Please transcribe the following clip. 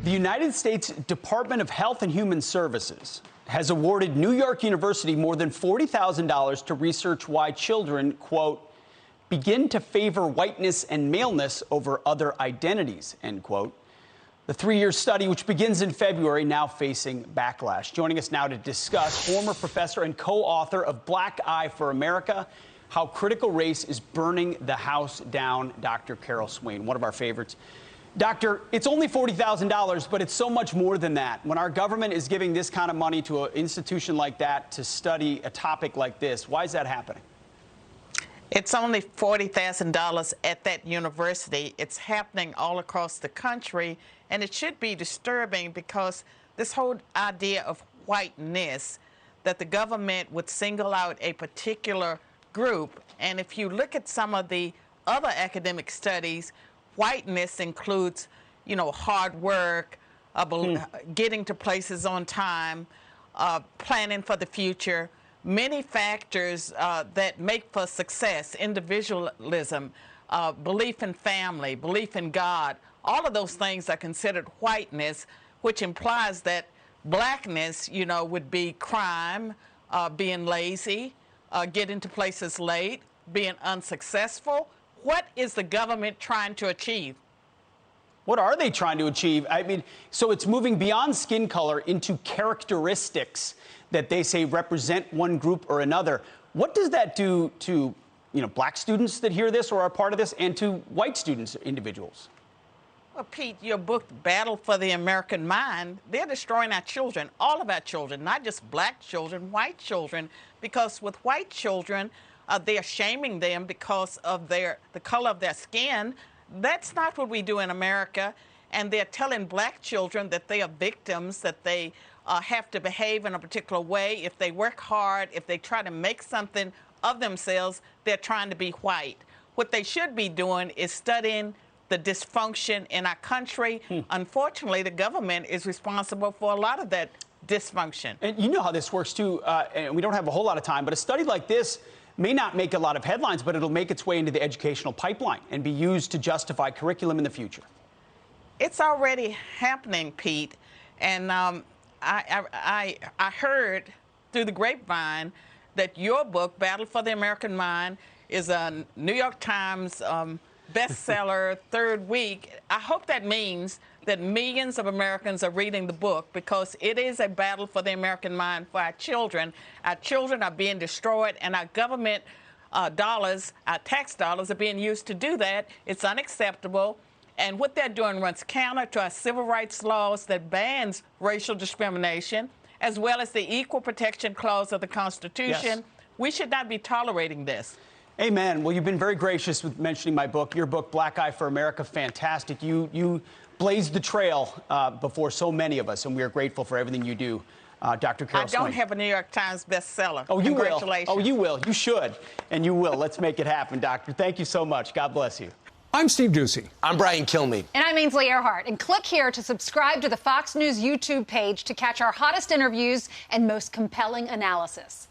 The United States Department of Health and Human Services has awarded New York University more than $40,000 to research why children, quote, begin to favor whiteness and maleness over other identities, end quote. The three-year study, which begins in February, now facing backlash. Joining us now to discuss, former professor and co-author of Black Eye for America, How Critical Race is Burning the House Down, Dr. Carol Swain, one of our favorites. Doctor, it's only $40,000, but it's so much more than that. When our government is giving this kind of money to an institution like that to study a topic like this, why is that happening? It's only $40,000 at that university. It's happening all across the country, and it should be disturbing because this whole idea of whiteness, that the government would single out a particular group, and if you look at some of the other academic studies, whiteness includes, you know, hard work, getting to places on time, planning for the future, many factors that make for success, individualism, belief in family, belief in God. All of those things are considered whiteness, which implies that blackness, you know, would be crime, being lazy, getting to places late, being unsuccessful. What is the government trying to achieve? What are they trying to achieve? I mean, so it's moving beyond skin color into characteristics that they say represent one group or another. What does that do to, you know, black students that hear this or are part of this, and to white students, individuals? Well, Pete, your book, Battle for the American Mind, they're destroying our children, all of our children, not just black children, white children, because with white children, they are shaming them because of the color of their skin. That's not what we do in America. And they're telling black children that they are victims, that they have to behave in a particular way. If they work hard, if they try to make something of themselves, they're trying to be white. What they should be doing is studying the dysfunction in our country. Unfortunately, the government is responsible for a lot of that dysfunction. And you know how this works, too, and we don't have a whole lot of time, but a study like this may not make a lot of headlines, but it'll make its way into the educational pipeline and be used to justify curriculum in the future. It's already happening, Pete. And I heard through the grapevine that your book, Battle for the American Mind, is a New York Times bestseller, third week. I hope that means that millions of Americans are reading the book, because it is a battle for the American mind for our children. Our children are being destroyed, and our government dollars, our tax dollars, are being used to do that. It's unacceptable. And what they're doing runs counter to our civil rights laws that bans racial discrimination, as well as the Equal Protection Clause of the Constitution. Yes. We should not be tolerating this. Amen. Well, you've been very gracious with mentioning my book. Your book, Black Eye for America, fantastic. You blazed the trail before so many of us, and we are grateful for everything you do, Dr. Carol Swain. I don't have a New York Times bestseller. Oh, you will. Congratulations. Oh, you will. You should, and you will. Let's make it happen, Doctor. Thank you so much. God bless you. I'm Steve Ducey. I'm Brian Kilmeade. And I'm Ainsley Earhart. And click here to subscribe to the Fox News YouTube page to catch our hottest interviews and most compelling analysis.